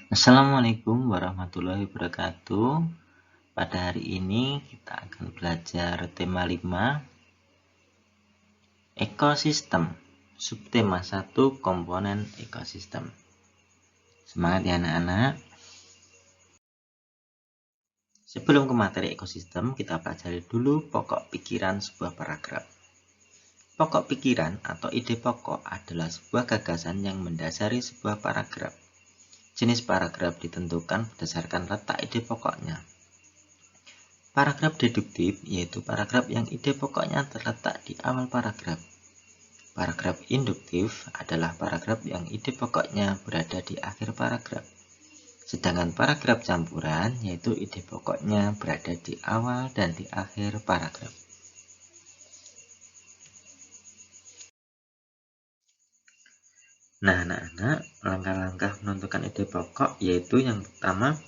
Assalamualaikum warahmatullahi wabarakatuh. Pada hari ini kita akan belajar tema 5, ekosistem. Subtema 1, komponen ekosistem. Semangat ya anak-anak. Sebelum ke materi ekosistem, kita pelajari dulu pokok pikiran sebuah paragraf. Pokok pikiran atau ide pokok adalah sebuah gagasan yang mendasari sebuah paragraf. Jenis paragraf ditentukan berdasarkan letak ide pokoknya. Paragraf deduktif yaitu paragraf yang ide pokoknya terletak di awal paragraf. Paragraf induktif adalah paragraf yang ide pokoknya berada di akhir paragraf. Sedangkan paragraf campuran yaitu ide pokoknya berada di awal dan di akhir paragraf. Nah, anak-anak, langkah-langkah menentukan ide pokok yaitu yang pertama,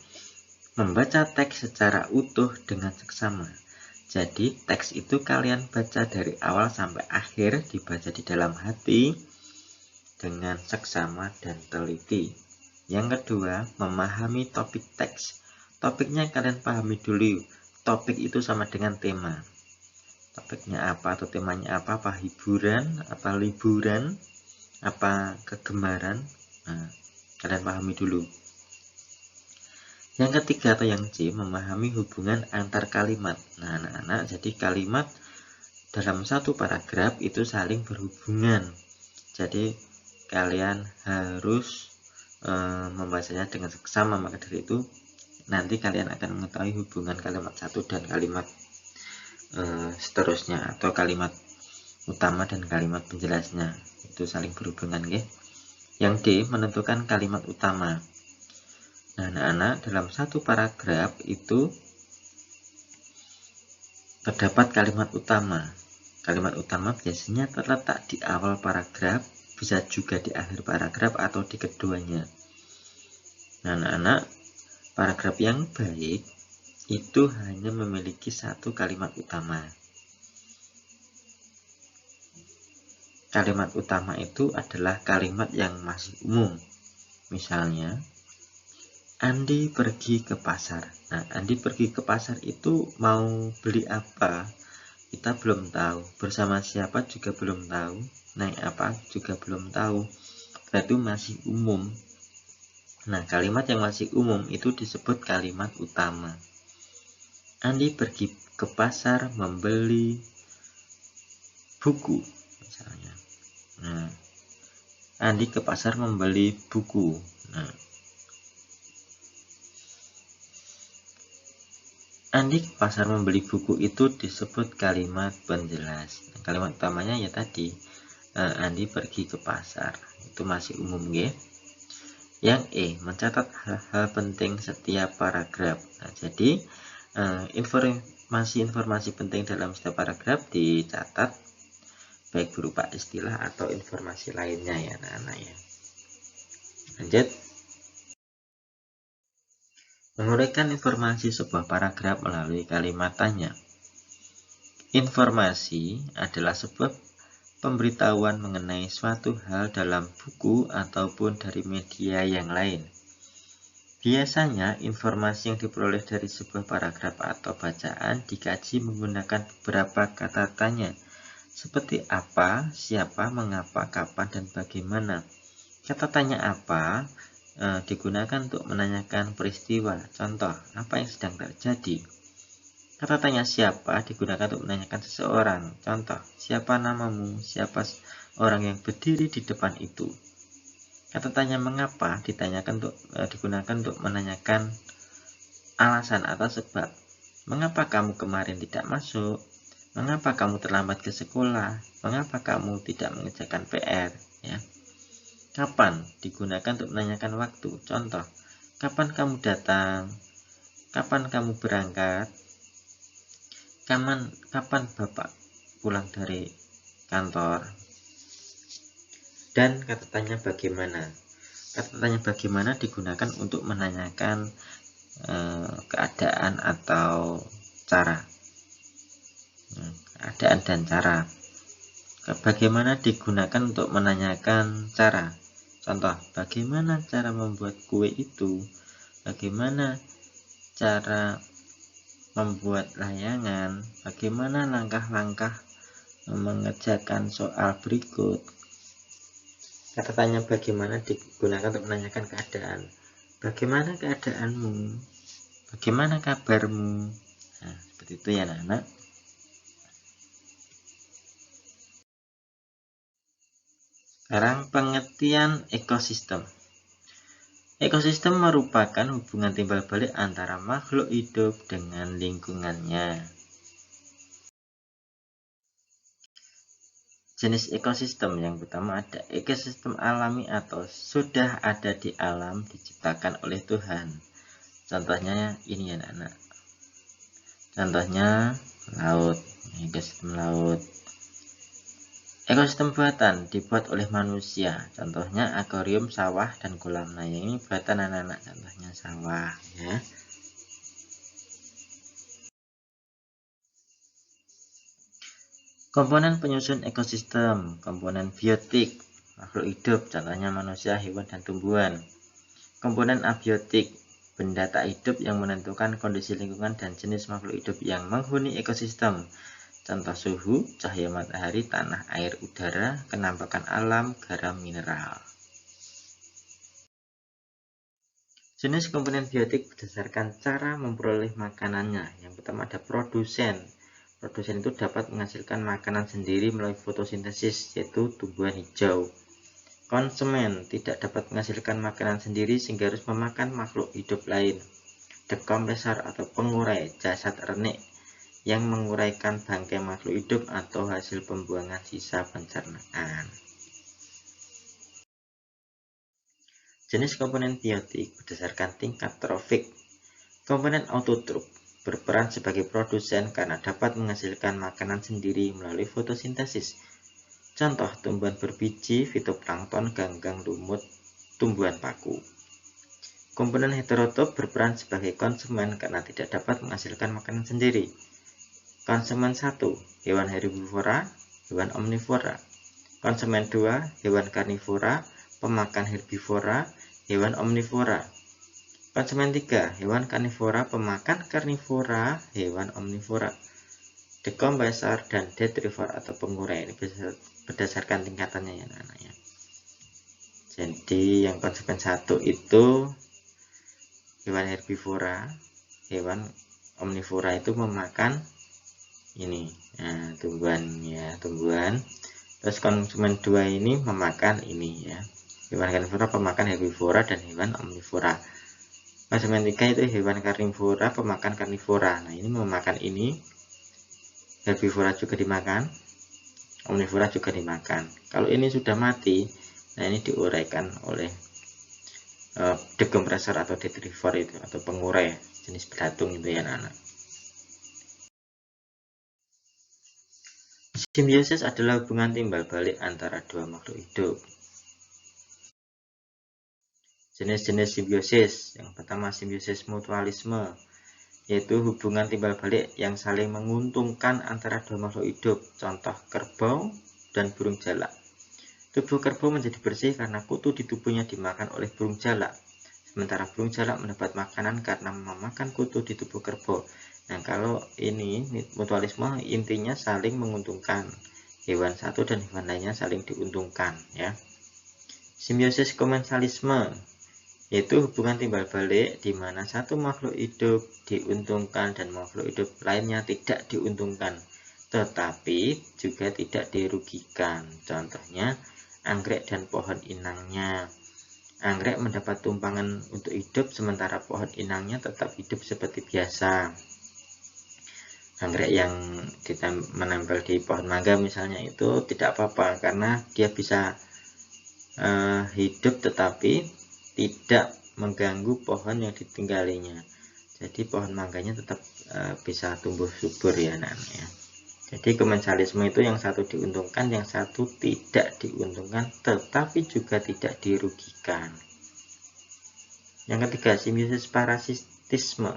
membaca teks secara utuh dengan seksama. Jadi teks itu kalian baca dari awal sampai akhir, dibaca di dalam hati dengan seksama dan teliti. Yang kedua, memahami topik teks. Topiknya kalian pahami dulu. Topik itu sama dengan tema. Topiknya apa atau temanya apa hiburan, apa liburan, apa kegemaran. Nah, kalian pahami dulu. Yang ketiga atau yang C, memahami hubungan antar kalimat. Nah, anak-anak, jadi kalimat dalam satu paragraf itu saling berhubungan. Jadi kalian harus membacanya dengan seksama. Maka dari itu nanti kalian akan mengetahui hubungan kalimat satu dan kalimat seterusnya, atau kalimat utama dan kalimat penjelasnya itu saling berhubungan, ya. Yang D, menentukan kalimat utama. Nah, anak-anak, dalam satu paragraf itu terdapat kalimat utama. Kalimat utama biasanya terletak di awal paragraf, bisa juga di akhir paragraf atau di keduanya. Nah, anak-anak, paragraf yang baik itu hanya memiliki satu kalimat utama. Kalimat utama itu adalah kalimat yang masih umum. Misalnya, Andi pergi ke pasar. Nah, Andi pergi ke pasar itu mau beli apa? Kita belum tahu. Bersama siapa juga belum tahu. Naik apa juga belum tahu. Berarti masih umum. Nah, kalimat yang masih umum itu disebut kalimat utama. Andi pergi ke pasar membeli buku, misalnya. Nah, Andi ke pasar membeli buku. Nah, Andi ke pasar membeli buku itu disebut kalimat penjelas. Nah, kalimat utamanya ya tadi, Andi pergi ke pasar. Itu masih umum, ya. Yang E, mencatat hal-hal penting setiap paragraf. Nah, jadi informasi-informasi penting dalam setiap paragraf dicatat, baik berupa istilah atau informasi lainnya, ya anak-anak, ya. Lanjut. Menguraikan informasi sebuah paragraf melalui kalimat tanya. Informasi adalah sebuah pemberitahuan mengenai suatu hal dalam buku ataupun dari media yang lain. Biasanya informasi yang diperoleh dari sebuah paragraf atau bacaan dikaji menggunakan beberapa kata tanya, seperti apa, siapa, mengapa, kapan, dan bagaimana. Kata tanya apa digunakan untuk menanyakan peristiwa, contoh, apa yang sedang terjadi. Kata tanya siapa digunakan untuk menanyakan seseorang, contoh, siapa namamu, siapa orang yang berdiri di depan itu. Kata tanya mengapa digunakan untuk menanyakan alasan atau sebab. Mengapa kamu kemarin tidak masuk? Mengapa kamu terlambat ke sekolah? Mengapa kamu tidak mengerjakan PR? Ya. Kapan digunakan untuk menanyakan waktu. Contoh, kapan kamu datang? Kapan kamu berangkat? Kapan Bapak pulang dari kantor? Dan kata tanya bagaimana. Kata tanya bagaimana digunakan untuk menanyakan keadaan atau cara. Keadaan dan cara. Bagaimana digunakan untuk menanyakan cara. Contoh, bagaimana cara membuat kue itu, bagaimana cara membuat layangan, bagaimana langkah-langkah mengerjakan soal berikut. Kata tanya bagaimana digunakan untuk menanyakan keadaan. Bagaimana keadaanmu? Bagaimana kabarmu? Nah, seperti itu ya anak-anak. Sekarang pengertian ekosistem. Ekosistem merupakan hubungan timbal balik antara makhluk hidup dengan lingkungannya. Jenis ekosistem yang pertama ada ekosistem alami atau sudah ada di alam diciptakan oleh Tuhan. Contohnya ini ya anak-anak. Contohnya laut, ekosistem laut. Ekosistem buatan dibuat oleh manusia, contohnya akuarium, sawah, dan kolam. Nah, ini buatan anak-anak, contohnya sawah ya. Komponen penyusun ekosistem, komponen biotik, makhluk hidup, contohnya manusia, hewan, dan tumbuhan. Komponen abiotik, benda tak hidup yang menentukan kondisi lingkungan dan jenis makhluk hidup yang menghuni ekosistem. Contoh suhu, cahaya matahari, tanah, air, udara, kenampakan alam, garam, mineral. Jenis komponen biotik berdasarkan cara memperoleh makanannya. Yang pertama ada produsen. Produsen itu dapat menghasilkan makanan sendiri melalui fotosintesis, yaitu tumbuhan hijau. Konsumen tidak dapat menghasilkan makanan sendiri sehingga harus memakan makhluk hidup lain. Dekompresor atau pengurai, jasad renik yang menguraikan bangkai makhluk hidup atau hasil pembuangan sisa pencernaan. Jenis komponen biotik berdasarkan tingkat trofik. Komponen autotrof berperan sebagai produsen karena dapat menghasilkan makanan sendiri melalui fotosintesis. Contoh tumbuhan berbiji, fitoplankton, ganggang lumut, tumbuhan paku. Komponen heterotrof berperan sebagai konsumen karena tidak dapat menghasilkan makanan sendiri. Konsumen 1, hewan herbivora, hewan omnivora. Konsumen 2, hewan karnivora, pemakan herbivora, hewan omnivora. Konsumen 3, hewan karnivora, pemakan karnivora, hewan omnivora. Dekompresor dan detritivor atau pengurai ini berdasarkan tingkatannya ya anak-anaknya. Jadi yang konsumen 1 itu hewan herbivora, hewan omnivora itu memakan ini, nah, tumbuhan ya, tumbuhan. Terus konsumen 2 ini memakan ini ya, hewan karnivora pemakan herbivora dan hewan omnivora. Konsumen 3 itu hewan karnivora pemakan karnivora. Nah, ini memakan ini, herbivora juga dimakan, omnivora juga dimakan. Kalau ini sudah mati, nah ini diuraikan oleh dekompresor atau detritivor itu, atau pengurai jenis belatung itu ya anak-anak. Simbiosis adalah hubungan timbal balik antara dua makhluk hidup. Jenis-jenis simbiosis. Yang pertama simbiosis mutualisme, yaitu hubungan timbal balik yang saling menguntungkan antara dua makhluk hidup. Contoh kerbau dan burung jalak. Tubuh kerbau menjadi bersih karena kutu di tubuhnya dimakan oleh burung jalak. Sementara burung jalak mendapat makanan karena memakan kutu di tubuh kerbau. Nah, kalau ini mutualisme intinya saling menguntungkan. Hewan satu dan hewan lainnya saling diuntungkan ya. Simbiosis komensalisme, yaitu hubungan timbal balik di mana satu makhluk hidup diuntungkan dan makhluk hidup lainnya tidak diuntungkan, tetapi juga tidak dirugikan. Contohnya anggrek dan pohon inangnya. Anggrek mendapat tumpangan untuk hidup sementara pohon inangnya tetap hidup seperti biasa. Anggrek yang kita menempel di pohon mangga misalnya itu tidak apa-apa karena dia bisa hidup tetapi tidak mengganggu pohon yang ditinggalinya. Jadi pohon mangganya tetap bisa tumbuh subur ya anak-anak. Jadi komensalisme itu yang satu diuntungkan, yang satu tidak diuntungkan, tetapi juga tidak dirugikan. Yang ketiga, simbiosis parasitisme.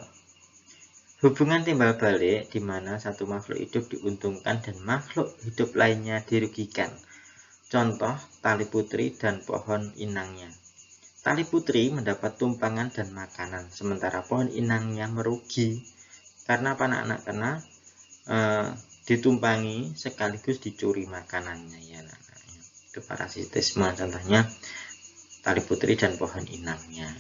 Hubungan timbal balik di mana satu makhluk hidup diuntungkan dan makhluk hidup lainnya dirugikan. Contoh tali putri dan pohon inangnya. Tali putri mendapat tumpangan dan makanan, sementara pohon inangnya merugi karena apa anak-anak? Karena ditumpangi sekaligus dicuri makanannya ya anak-anak. Itu parasitisme, contohnya tali putri dan pohon inangnya.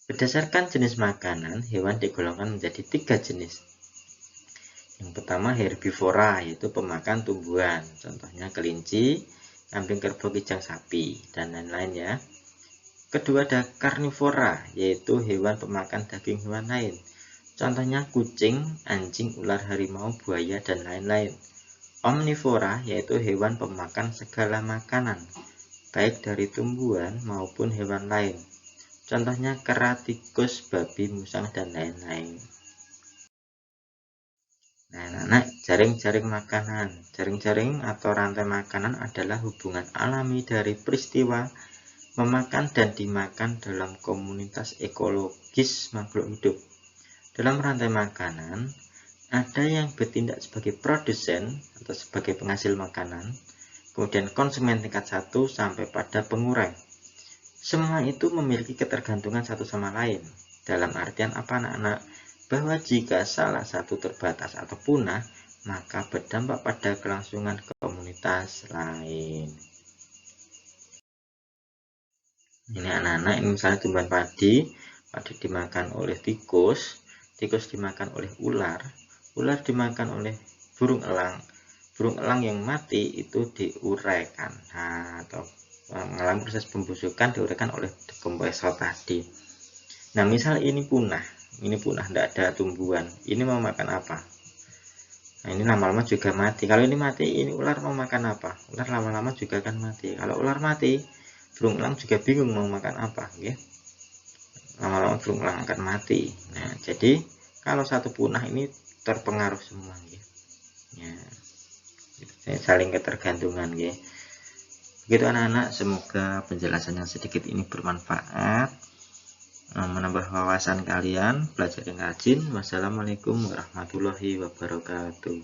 Berdasarkan jenis makanan, hewan digolongkan menjadi 3 jenis. Yang pertama herbivora, yaitu pemakan tumbuhan, contohnya kelinci, kambing, kerbau, kijang, sapi, dan lain-lain ya. Kedua ada karnivora, yaitu hewan pemakan daging hewan lain, contohnya kucing, anjing, ular, harimau, buaya, dan lain-lain. Omnivora, yaitu hewan pemakan segala makanan, baik dari tumbuhan maupun hewan lain, contohnya kera, tikus, babi, musang, dan lain-lain. Nah, anak-anak, jaring-jaring makanan. Jaring-jaring atau rantai makanan adalah hubungan alami dari peristiwa memakan dan dimakan dalam komunitas ekologis makhluk hidup. Dalam rantai makanan, ada yang bertindak sebagai produsen atau sebagai penghasil makanan, kemudian konsumen tingkat 1 sampai pada pengurai. Semua itu memiliki ketergantungan satu sama lain. Dalam artian apa anak-anak? Bahwa jika salah satu terbatas atau punah, maka berdampak pada kelangsungan komunitas lain. Ini anak-anak, ini misalnya tumbuhan padi dimakan oleh tikus, tikus dimakan oleh ular, ular dimakan oleh burung elang yang mati itu diuraikan, atau mengalami proses pembusukan diuraikan oleh dekompresor tadi. Nah, misal ini punah, tidak ada tumbuhan, ini mau makan apa? Nah, ini lama-lama juga mati. Kalau ini mati, ini ular mau makan apa? Ular lama-lama juga akan mati. Kalau ular mati, burung elang juga bingung mau makan apa, ya. Lama-lama burung elang akan mati. Nah, jadi kalau satu punah ini terpengaruh semua, ya. Ya, saling ketergantungan, ya. Begitu anak-anak, semoga penjelasan yang sedikit ini bermanfaat, menambah wawasan kalian, belajar yang rajin. Wassalamualaikum warahmatullahi wabarakatuh.